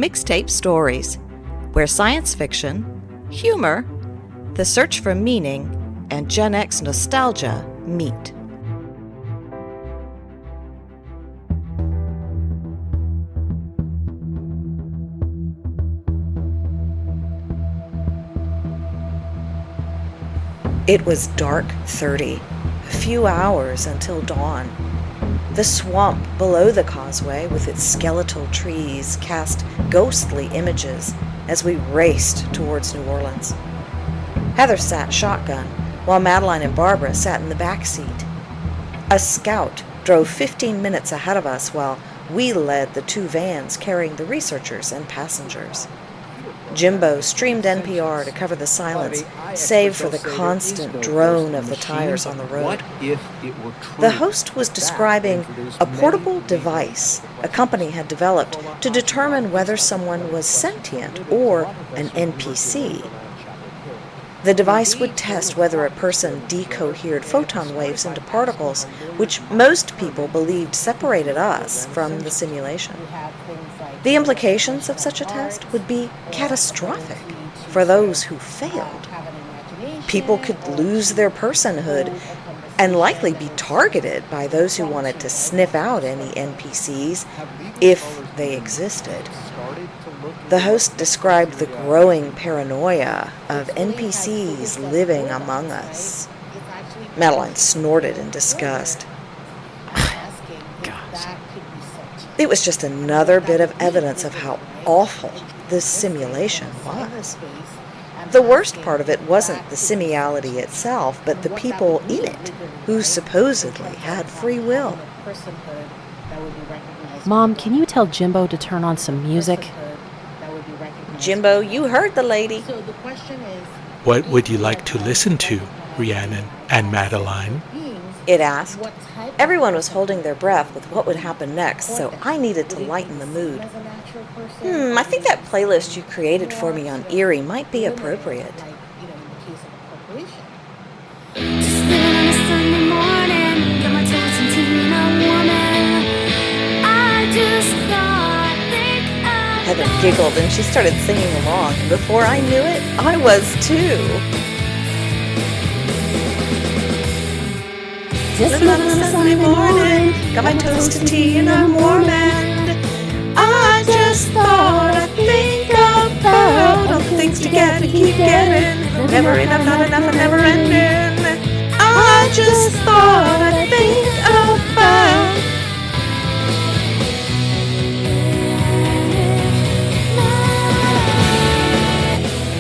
Mixtape Stories, where science fiction, humor, the search for meaning, and Gen X nostalgia meet. It was dark 30, a few hours until dawn. The swamp below the causeway with its skeletal trees cast ghostly images as we raced towards New Orleans. Heather sat shotgun, while Madeline and Barbara sat in the back seat. A scout drove 15 minutes ahead of us while we led the two vans carrying the researchers and passengers. Jimbo streamed NPR to cover the silence, save for the constant drone of the tires on the road. The host was describing a portable device a company had developed to determine whether someone was sentient or an NPC. The device would test whether a person decohered photon waves into particles, which most people believed separated us from the simulation. The implications of such a test would be catastrophic for those who failed. People could lose their personhood and likely be targeted by those who wanted to sniff out any NPCs if they existed. The host described the growing paranoia of NPCs living among us. Madeline snorted in disgust. It was just another bit of evidence of how awful this simulation was. The worst part of it wasn't the simiality itself, but the people in it who supposedly had free will. Mom, can you tell Jimbo to turn on some music? Jimbo, you heard the lady. What would you like to listen to, Rhiannon and Madeline? It asked. Everyone was holding their breath with what would happen next, so I needed to lighten the mood. I think that playlist you created for me on Erie might be appropriate. Heather giggled and she started singing along, and before I knew it, I was too. Just on a Sunday morning, got my toast and tea and I'm warm, and I just thought I'd think about all the things to get and keep getting. Never enough, not enough, and never ending. I just thought I'd think about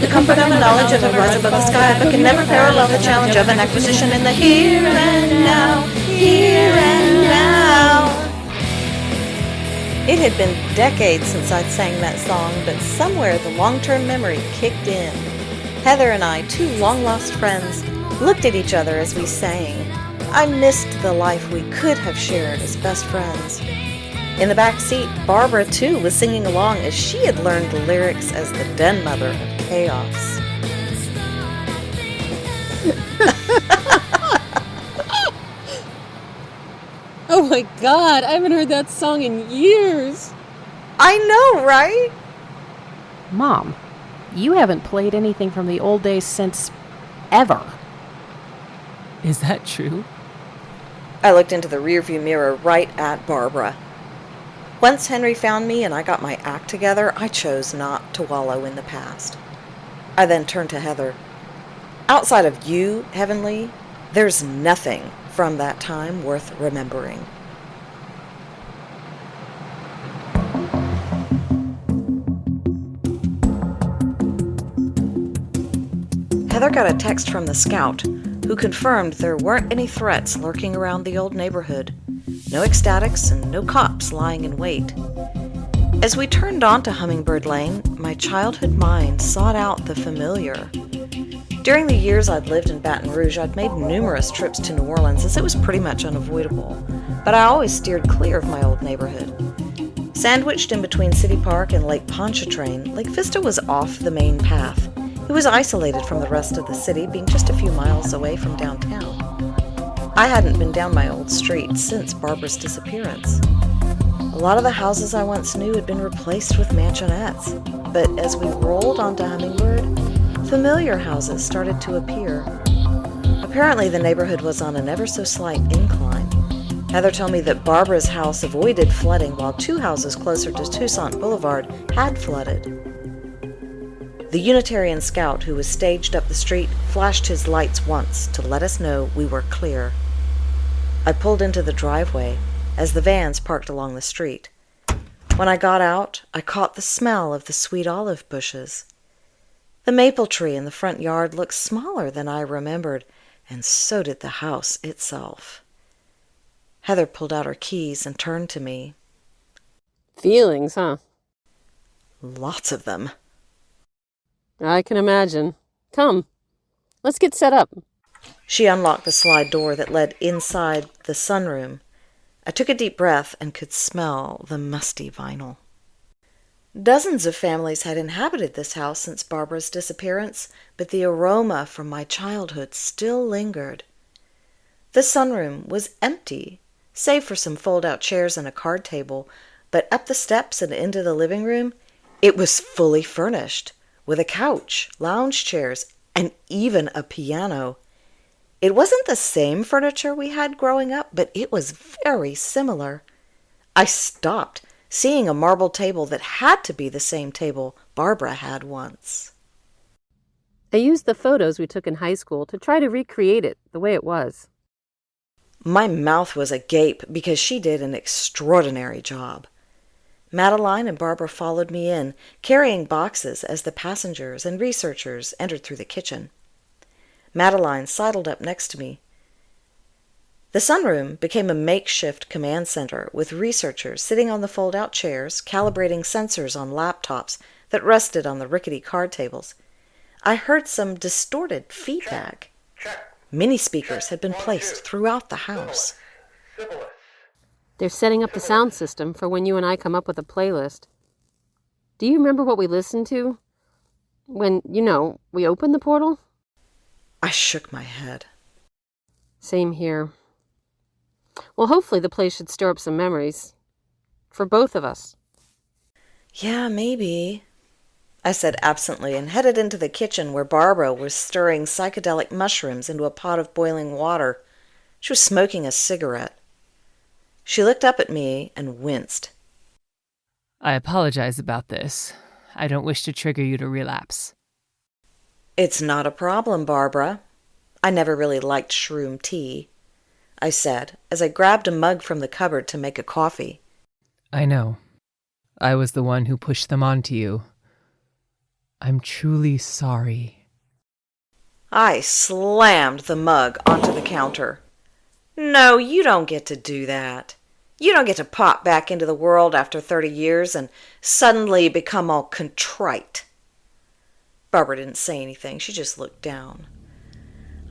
the comfort and the knowledge of a rise above the sky, but can never parallel the challenge of an acquisition in the here and now, here and now. It had been decades since I'd sang that song, but somewhere the long-term memory kicked in. Heather and I, two long-lost friends, looked at each other as we sang. I missed the life we could have shared as best friends. In the back seat, Barbara, too, was singing along as she had learned the lyrics as the den mother of chaos. Oh my God, I haven't heard that song in years. I know, right? Mom, you haven't played anything from the old days since ever. Is that true? I looked into the rearview mirror right at Barbara. Once Henry found me and I got my act together, I chose not to wallow in the past. I then turned to Heather. Outside of you, Heavenly, there's nothing from that time worth remembering. Heather got a text from the scout, who confirmed there weren't any threats lurking around the old neighborhood. No ecstatics and no cops lying in wait. As we turned onto Hummingbird Lane, my childhood mind sought out the familiar. During the years I'd lived in Baton Rouge, I'd made numerous trips to New Orleans as it was pretty much unavoidable, but I always steered clear of my old neighborhood. Sandwiched in between City Park and Lake Pontchartrain, Lake Vista was off the main path. It was isolated from the rest of the city, being just a few miles away from downtown. I hadn't been down my old street since Barbara's disappearance. A lot of the houses I once knew had been replaced with mansionettes, but as we rolled onto Hummingbird, familiar houses started to appear. Apparently the neighborhood was on an ever so slight incline. Heather told me that Barbara's house avoided flooding while 2 houses closer to Toussaint Boulevard had flooded. The Unitarian scout who was staged up the street flashed his lights once to let us know we were clear. I pulled into the driveway as the vans parked along the street. When I got out, I caught the smell of the sweet olive bushes. The maple tree in the front yard looked smaller than I remembered, and so did the house itself. Heather pulled out her keys and turned to me. Feelings, huh? Lots of them. I can imagine. Come, let's get set up. She unlocked the slide door that led inside the sunroom. I took a deep breath and could smell the musty vinyl. Dozens of families had inhabited this house since Barbara's disappearance, but the aroma from my childhood still lingered. The sunroom was empty, save for some fold-out chairs and a card table, but up the steps and into the living room, it was fully furnished, with a couch, lounge chairs, and even a piano. It wasn't the same furniture we had growing up, but it was very similar. I stopped, seeing a marble table that had to be the same table Barbara had once. I used the photos we took in high school to try to recreate it the way it was. My mouth was agape because she did an extraordinary job. Madeline and Barbara followed me in, carrying boxes as the passengers and researchers entered through the kitchen. Madeline sidled up next to me. The sunroom became a makeshift command center with researchers sitting on the fold-out chairs, calibrating sensors on laptops that rested on the rickety card tables. I heard some distorted feedback. Mini speakers had been placed throughout the house. They're setting up the sound system for when you and I come up with a playlist. Do you remember what we listened to when, we opened the portal? I shook my head. Same here. Well, hopefully the place should stir up some memories. For both of us. Yeah, maybe, I said absently and headed into the kitchen where Barbara was stirring psychedelic mushrooms into a pot of boiling water. She was smoking a cigarette. She looked up at me and winced. I apologize about this. I don't wish to trigger you to relapse. It's not a problem, Barbara. I never really liked shroom tea, I said as I grabbed a mug from the cupboard to make a coffee. I know. I was the one who pushed them onto you. I'm truly sorry. I slammed the mug onto the counter. No, you don't get to do that. You don't get to pop back into the world after 30 years and suddenly become all contrite. Barbara didn't say anything. She just looked down.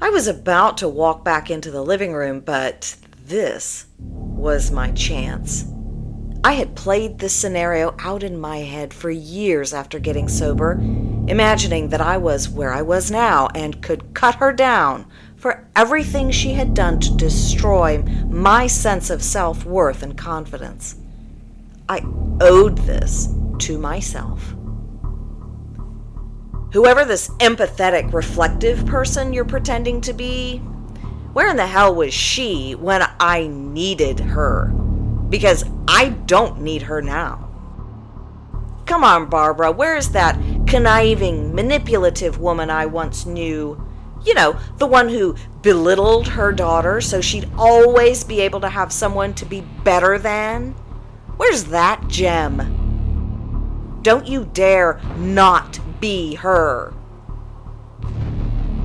I was about to walk back into the living room, but this was my chance. I had played this scenario out in my head for years after getting sober, imagining that I was where I was now and could cut her down for everything she had done to destroy my sense of self-worth and confidence. I owed this to myself. Whoever this empathetic, reflective person you're pretending to be, where in the hell was she when I needed her? Because I don't need her now. Come on, Barbara, where's that conniving, manipulative woman I once knew? You know, the one who belittled her daughter so she'd always be able to have someone to be better than? Where's that gem? Don't you dare not be her.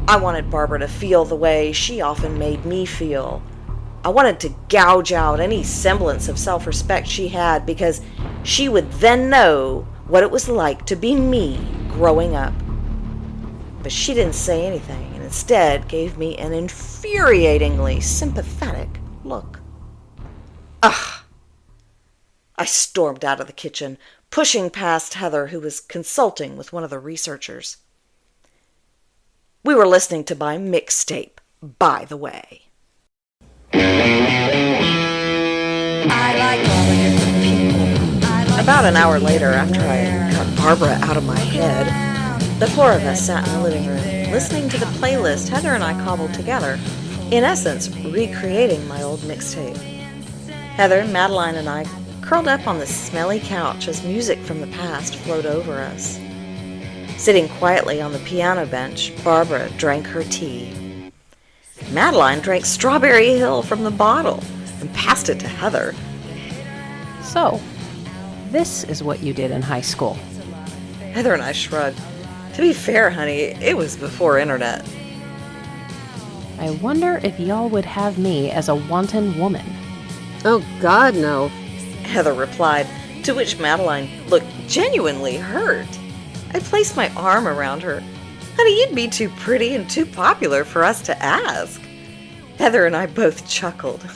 I wanted Barbara to feel the way she often made me feel. I wanted to gouge out any semblance of self-respect she had because she would then know what it was like to be me growing up. But she didn't say anything and instead gave me an infuriatingly sympathetic look. Ugh! I stormed out of the kitchen, pushing past Heather, who was consulting with one of the researchers. We were listening to my mixtape, by the way. I like all the different people. About an hour later, after I got Barbara out of my head, the four of us sat in the living room, listening to the playlist Heather and I cobbled together, in essence, recreating my old mixtape. Heather, Madeline, and I curled up on the smelly couch as music from the past flowed over us. Sitting quietly on the piano bench, Barbara drank her tea. Madeline drank Strawberry Hill from the bottle and passed it to Heather. So, this is what you did in high school. Heather and I shrugged. To be fair, honey, it was before internet. I wonder if y'all would have me as a wanton woman. Oh, God, no. Heather replied, to which Madeline looked genuinely hurt. I placed my arm around her. Honey, you'd be too pretty and too popular for us to ask. Heather and I both chuckled.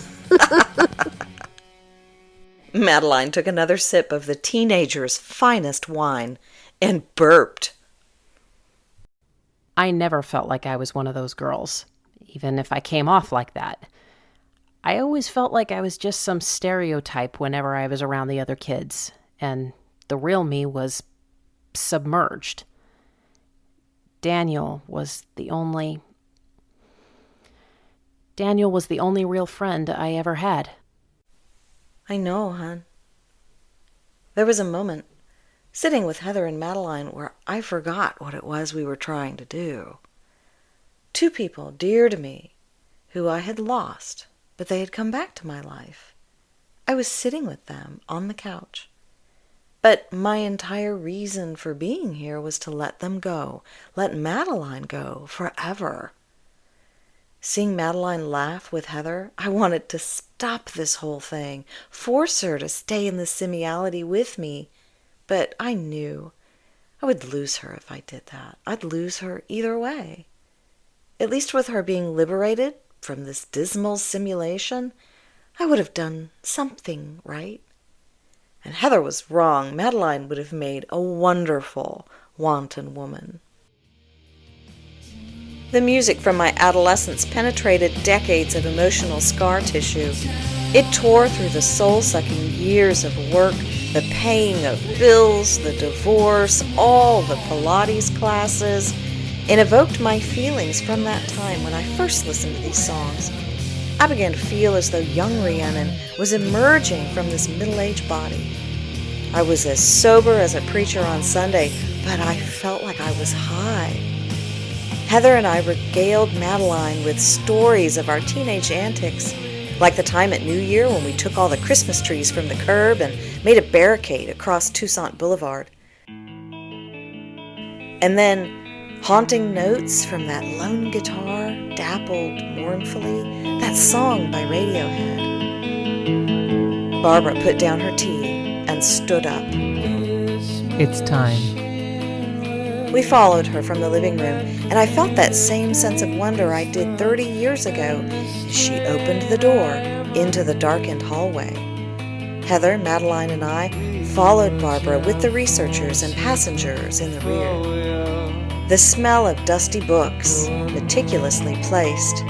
Madeline took another sip of the teenager's finest wine and burped. I never felt like I was one of those girls, even if I came off like that. I always felt like I was just some stereotype whenever I was around the other kids, and the real me was submerged. Daniel was the only real friend I ever had. I know, hon. There was a moment, sitting with Heather and Madeline, where I forgot what it was we were trying to do. Two people dear to me, who I had lost, but they had come back to my life. I was sitting with them on the couch. But my entire reason for being here was to let them go, let Madeline go forever. Seeing Madeline laugh with Heather, I wanted to stop this whole thing, force her to stay in the simiality with me. But I knew I would lose her if I did that. I'd lose her either way. At least with her being liberated from this dismal simulation, I would have done something right. And Heather was wrong. Madeline would have made a wonderful wanton woman. The music from my adolescence penetrated decades of emotional scar tissue. It tore through the soul-sucking years of work, the paying of bills, the divorce, all the Pilates classes, and evoked my feelings from that time when I first listened to these songs. I began to feel as though young Rhiannon was emerging from this middle-aged body. I was as sober as a preacher on Sunday, but I felt like I was high. Heather and I regaled Madeline with stories of our teenage antics, like the time at New Year when we took all the Christmas trees from the curb and made a barricade across Toussaint Boulevard. And then haunting notes from that lone guitar dappled mournfully, that song by Radiohead. Barbara put down her tea and stood up. It's time. We followed her from the living room, and I felt that same sense of wonder I did 30 years ago as she opened the door into the darkened hallway. Heather, Madeline, and I followed Barbara with the researchers and passengers in the rear. The smell of dusty books, meticulously placed,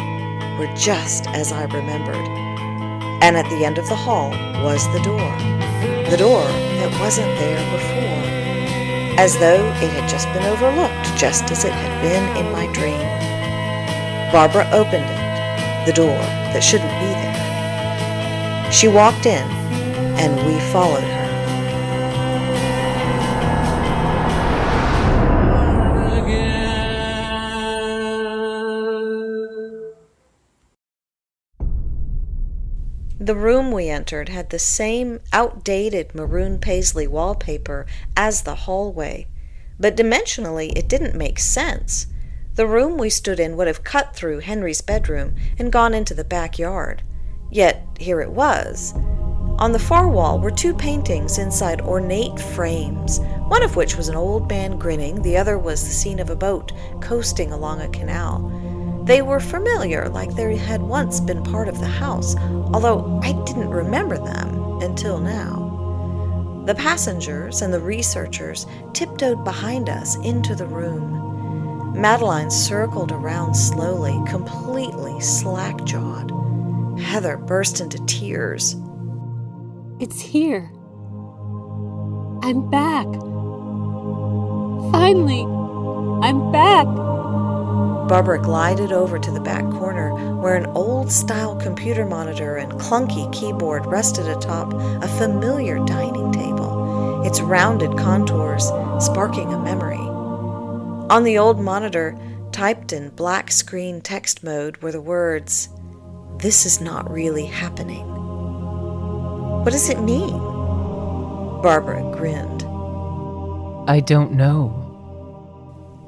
were just as I remembered. And at the end of the hall was the door that wasn't there before, as though it had just been overlooked, just as it had been in my dream. Barbara opened it, the door that shouldn't be there. She walked in, and we followed her. The room we entered had the same outdated maroon paisley wallpaper as the hallway, but dimensionally it didn't make sense. The room we stood in would have cut through Henry's bedroom and gone into the backyard. Yet here it was. On the far wall were two paintings inside ornate frames, one of which was an old man grinning, the other was the scene of a boat coasting along a canal. They were familiar, like they had once been part of the house, although I didn't remember them until now. The passengers and the researchers tiptoed behind us into the room. Madeline circled around slowly, completely slack-jawed. Heather burst into tears. It's here. I'm back. Finally, I'm back. Barbara glided over to the back corner where an old-style computer monitor and clunky keyboard rested atop a familiar dining table, its rounded contours sparking a memory. On the old monitor, typed in black screen text mode, were the words, "This is not really happening." What does it mean? Barbara grinned. I don't know.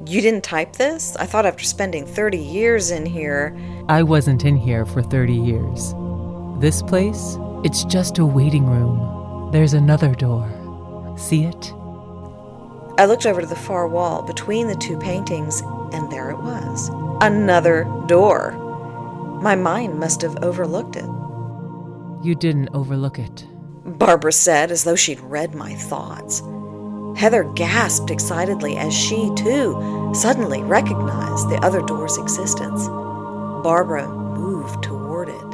You didn't type this? I thought after spending 30 years in here... I wasn't in here for 30 years. This place, it's just a waiting room. There's another door. See it? I looked over to the far wall between the two paintings, and there it was. Another door. My mind must have overlooked it. You didn't overlook it. Barbara said, as though she'd read my thoughts. Heather gasped excitedly as she, too, suddenly recognized the other door's existence. Barbara moved toward it.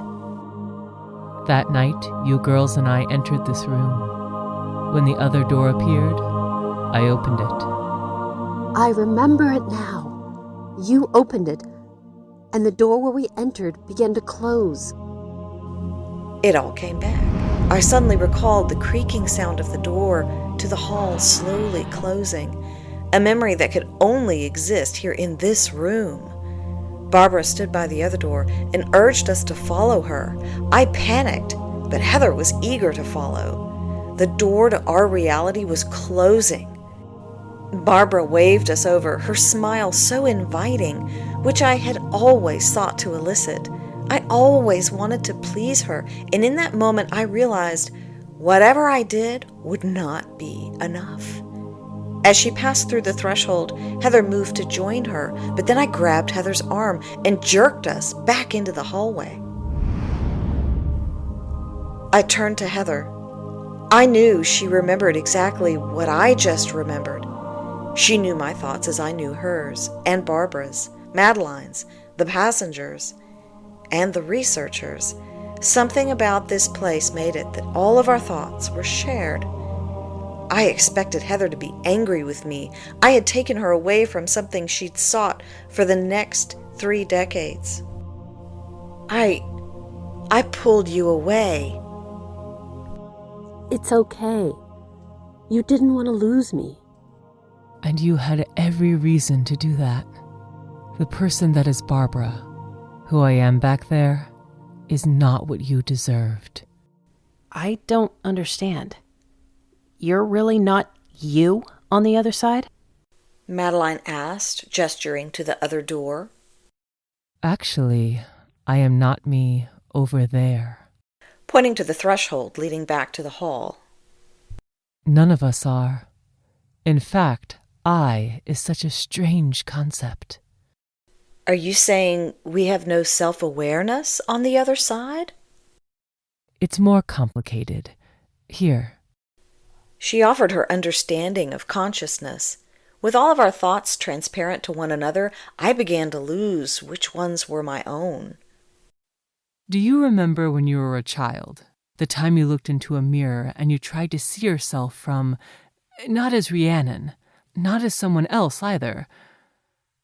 That night, you girls and I entered this room. When the other door appeared, I opened it. I remember it now. You opened it, and the door where we entered began to close. It all came back. I suddenly recalled the creaking sound of the door to the hall slowly closing, a memory that could only exist here in this room. Barbara stood by the other door and urged us to follow her. I panicked, but Heather was eager to follow. The door to our reality was closing. Barbara waved us over, her smile so inviting, which I had always sought to elicit. I always wanted to please her, and in that moment I realized whatever I did would not be enough. As she passed through the threshold, Heather moved to join her, but then I grabbed Heather's arm and jerked us back into the hallway. I turned to Heather. I knew she remembered exactly what I just remembered. She knew my thoughts as I knew hers, and Barbara's, Madeline's, the passengers, and the researchers. Something about this place made it that all of our thoughts were shared. I expected Heather to be angry with me. I had taken her away from something she'd sought for the next 3 decades. I pulled you away. It's okay. You didn't want to lose me. And you had every reason to do that. The person that is Barbara, who I am back there, is not what you deserved. I don't understand. You're really not you on the other side? Madeline asked, gesturing to the other door. Actually, I am not me over there. Pointing to the threshold leading back to the hall. None of us are. In fact, I is such a strange concept. Are you saying we have no self-awareness on the other side? It's more complicated. Here. She offered her understanding of consciousness. With all of our thoughts transparent to one another, I began to lose which ones were my own. Do you remember when you were a child, the time you looked into a mirror and you tried to see yourself from, not as Rhiannon, not as someone else either,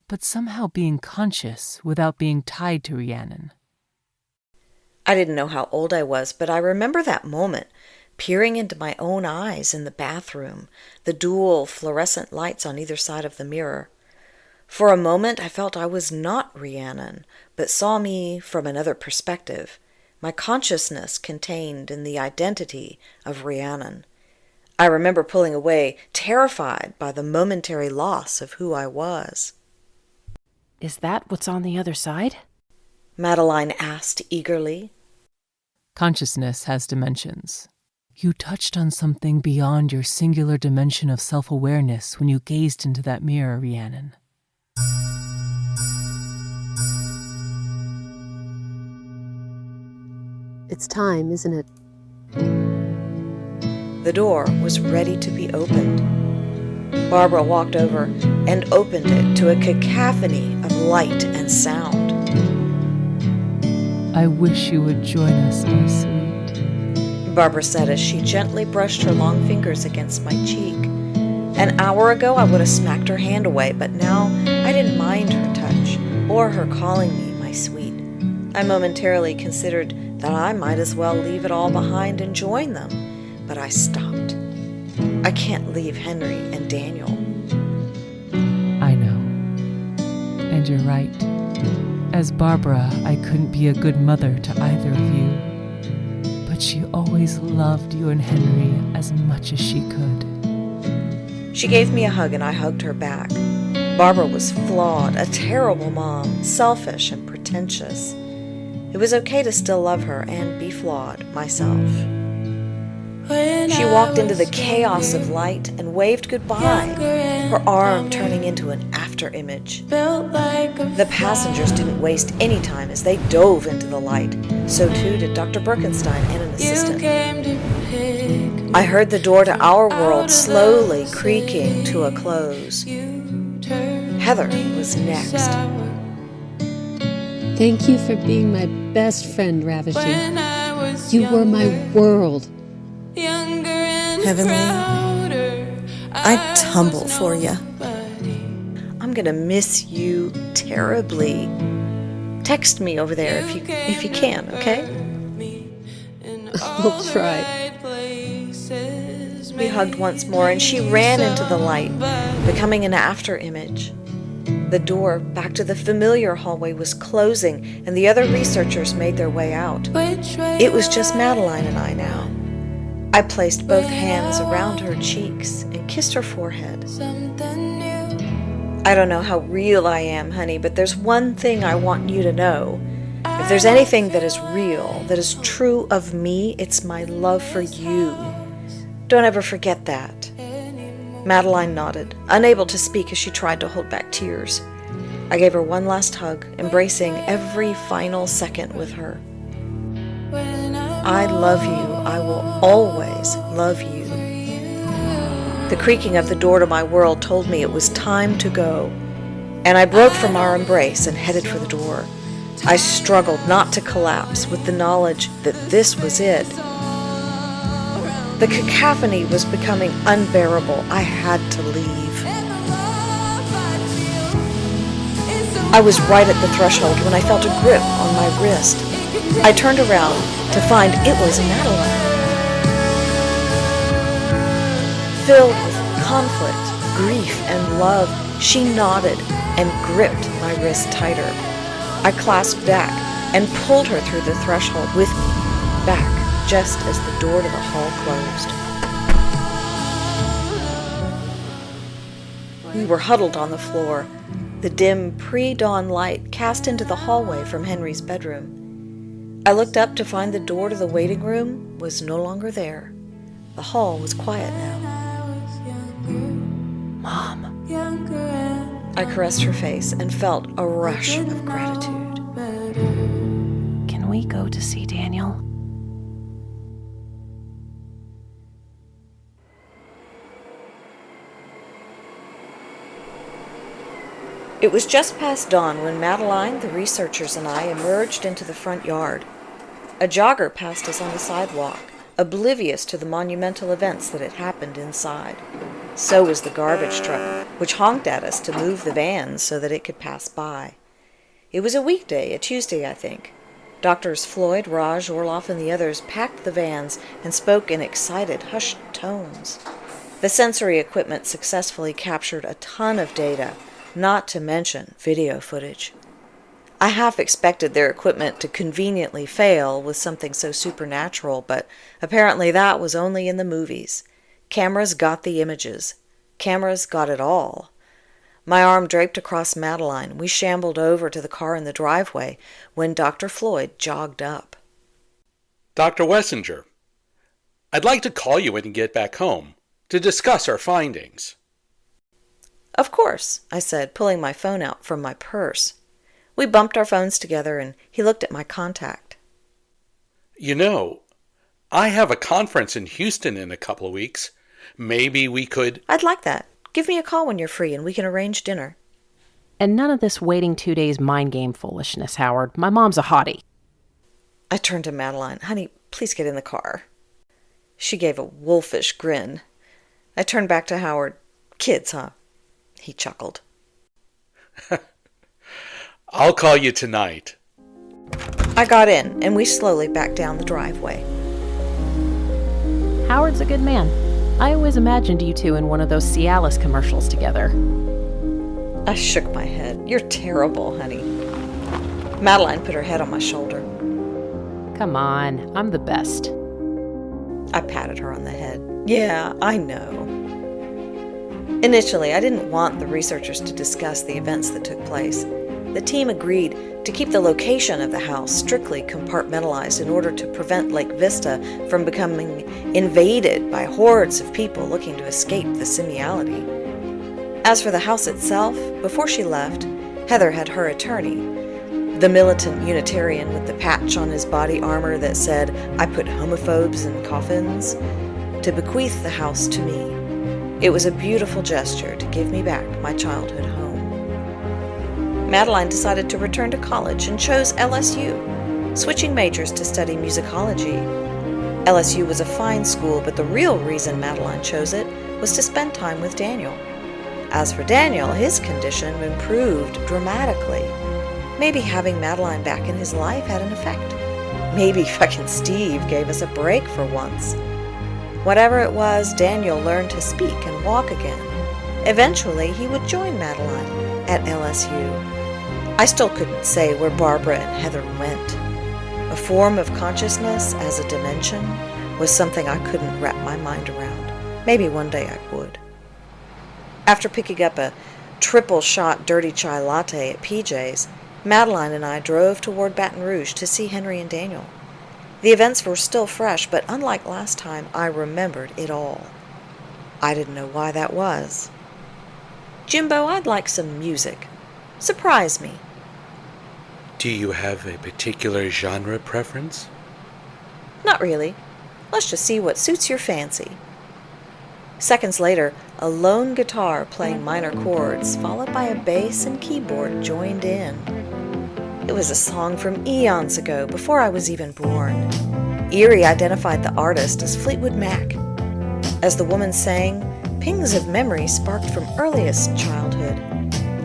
but somehow being conscious without being tied to Rhiannon? I didn't know how old I was, but I remember that moment, peering into my own eyes in the bathroom, the dual fluorescent lights on either side of the mirror. For a moment I felt I was not Rhiannon, but saw me from another perspective, my consciousness contained in the identity of Rhiannon. I remember pulling away, terrified by the momentary loss of who I was. Is that what's on the other side? Madeline asked eagerly. Consciousness has dimensions. You touched on something beyond your singular dimension of self-awareness when you gazed into that mirror, Rhiannon. It's time, isn't it? The door was ready to be opened. Barbara walked over and opened it to a cacophony of light and sound. I wish you would join us, my sweet. Barbara said as she gently brushed her long fingers against my cheek. An hour ago I would have smacked her hand away, but now I didn't mind her touch or her calling me my sweet. I momentarily considered that I might as well leave it all behind and join them, but I stopped. I can't leave Henry and Daniel. I know. And you're right. As Barbara, I couldn't be a good mother to either of you. But she always loved you and Henry as much as she could. She gave me a hug and I hugged her back. Barbara was flawed, a terrible mom, selfish and pretentious. It was okay to still love her and be flawed myself. She walked into the chaos of light and waved goodbye, her arm turning into an after-image. The passengers didn't waste any time as they dove into the light. So too did Dr. Birkenstein and an assistant. I heard the door to our world slowly creaking to a close. Heather was next. Thank you for being my best friend, Ravishing. You were my world. Heavenly, I tumble for you. I'm gonna miss you terribly. Text me over there if you can, okay? I'll try. We hugged once more and she ran into the light, becoming an after-image. The door back to the familiar hallway was closing and the other researchers made their way out. It was just Madeline and I now. I placed both hands around her cheeks and kissed her forehead. I don't know how real I am, honey, but there's one thing I want you to know. If there's anything that is real, that is true of me, it's my love for you. Don't ever forget that. Madeline nodded, unable to speak as she tried to hold back tears. I gave her one last hug, embracing every final second with her. I love you. I will always love you. The creaking of the door to my world told me it was time to go, and I broke from our embrace and headed for the door. I struggled not to collapse with the knowledge that this was it. The cacophony was becoming unbearable. I had to leave. I was right at the threshold when I felt a grip on my wrist. I turned around to find it was Madeline. Filled with conflict, grief, and love, she nodded and gripped my wrist tighter. I clasped back and pulled her through the threshold with me, back just as the door to the hall closed. We were huddled on the floor, the dim pre-dawn light cast into the hallway from Henry's bedroom. I looked up to find the door to the waiting room was no longer there. The hall was quiet now. Mom. I caressed her face and felt a rush of gratitude. Can we go to see Daniel? It was just past dawn when Madeline, the researchers, and I emerged into the front yard. A jogger passed us on the sidewalk, oblivious to the monumental events that had happened inside. So was the garbage truck, which honked at us to move the vans so that it could pass by. It was a weekday, a Tuesday, I think. Doctors Floyd, Raj, Orloff, and the others packed the vans and spoke in excited, hushed tones. The sensory equipment successfully captured a ton of data, not to mention video footage. I half expected their equipment to conveniently fail with something so supernatural, but apparently that was only in the movies. Cameras got the images. Cameras got it all. My arm draped across Madeline. We shambled over to the car in the driveway when Dr. Floyd jogged up. Dr. Wessinger, I'd like to call you when you get back home to discuss our findings. Of course, I said, pulling my phone out from my purse. We bumped our phones together and he looked at my contact. You know, I have a conference in Houston in a couple of weeks. Maybe we could... I'd like that. Give me a call when you're free and we can arrange dinner. And none of this waiting 2 days mind game foolishness, Howard. My mom's a hottie. I turned to Madeline. Honey, please get in the car. She gave a wolfish grin. I turned back to Howard. Kids, huh? He chuckled. I'll call you tonight. I got in, and we slowly backed down the driveway. Howard's a good man. I always imagined you two in one of those Cialis commercials together. I shook my head. You're terrible, honey. Madeline put her head on my shoulder. Come on, I'm the best. I patted her on the head. Yeah, I know. Initially, I didn't want the researchers to discuss the events that took place. The team agreed to keep the location of the house strictly compartmentalized in order to prevent Lake Vista from becoming invaded by hordes of people looking to escape the simiality. As for the house itself, before she left, Heather had her attorney, the militant Unitarian with the patch on his body armor that said, "I put homophobes in coffins," to bequeath the house to me. It was a beautiful gesture to give me back my childhood home. Madeline decided to return to college and chose LSU, switching majors to study musicology. LSU was a fine school, but the real reason Madeline chose it was to spend time with Daniel. As for Daniel, his condition improved dramatically. Maybe having Madeline back in his life had an effect. Maybe fucking Steve gave us a break for once. Whatever it was, Daniel learned to speak and walk again. Eventually, he would join Madeline at LSU. I still couldn't say where Barbara and Heather went. A form of consciousness as a dimension was something I couldn't wrap my mind around. Maybe one day I would. After picking up a triple-shot dirty chai latte at PJ's, Madeline and I drove toward Baton Rouge to see Henry and Daniel. The events were still fresh, but unlike last time, I remembered it all. I didn't know why that was. "Jimbo, I'd like some music. Surprise me." Do you have a particular genre preference? "Not really. Let's just see what suits your fancy." Seconds later, a lone guitar playing minor chords, followed by a bass and keyboard, joined in. It was a song from eons ago, before I was even born. Erie identified the artist as Fleetwood Mac. As the woman sang, pings of memory sparked from earliest childhood.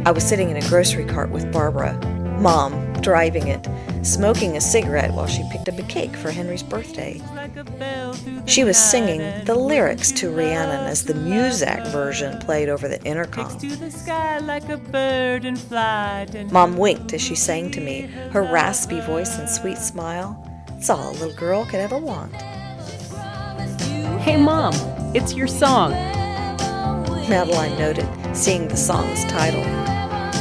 I was sitting in a grocery cart with Barbara, Mom driving it, smoking a cigarette while she picked up a cake for Henry's birthday. She was singing the lyrics to Rhiannon as the Muzak version played over the intercom. Mom winked as she sang to me, her raspy voice and sweet smile. It's all a little girl could ever want. Hey, Mom, it's your song. Madeline noted, seeing the song's title.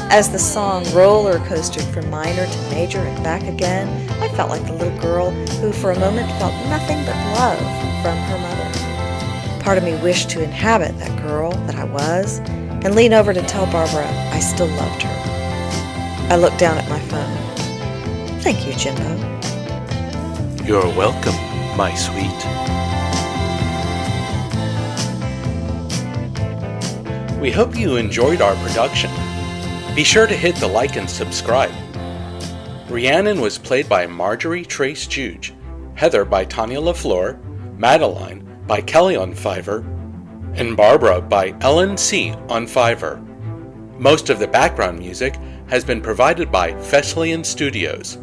As the song roller coastered from minor to major and back again, I felt like the little girl who for a moment felt nothing but love from her mother. Part of me wished to inhabit that girl that I was and lean over to tell Barbara I still loved her. I looked down at my phone. Thank you, Jimbo. You're welcome, my sweet. We hope you enjoyed our production. Be sure to hit the like and subscribe. Rhiannon was played by Marjorie Trace Juge, Heather by Tanya LaFleur, Madeline by Kelly on Fiverr, and Barbara by Ellen C. on Fiverr. Most of the background music has been provided by Fesleyan Studios.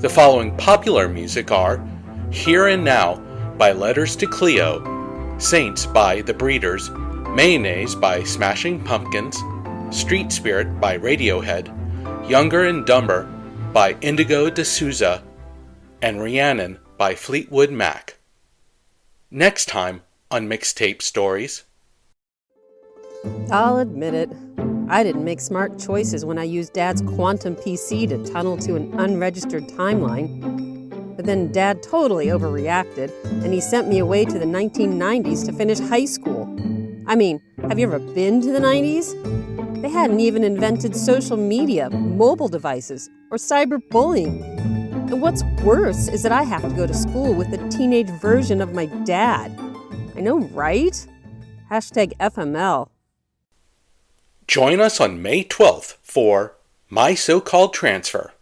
The following popular music are Here and Now by Letters to Cleo, Saints by The Breeders, Mayonnaise by Smashing Pumpkins, Street Spirit by Radiohead, Younger and Dumber by Indigo D'Souza, and Rhiannon by Fleetwood Mac. Next time on Mixtape Stories. I'll admit it. I didn't make smart choices when I used Dad's quantum PC to tunnel to an unregistered timeline. But then Dad totally overreacted, and he sent me away to the 1990s to finish high school. I mean, have you ever been to the 90s? They hadn't even invented social media, mobile devices, or cyberbullying. And what's worse is that I have to go to school with a teenage version of my dad. I know, right? Hashtag FML. Join us on May 12th for My So-Called Transfer,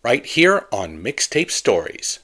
right here on Mixtape Stories.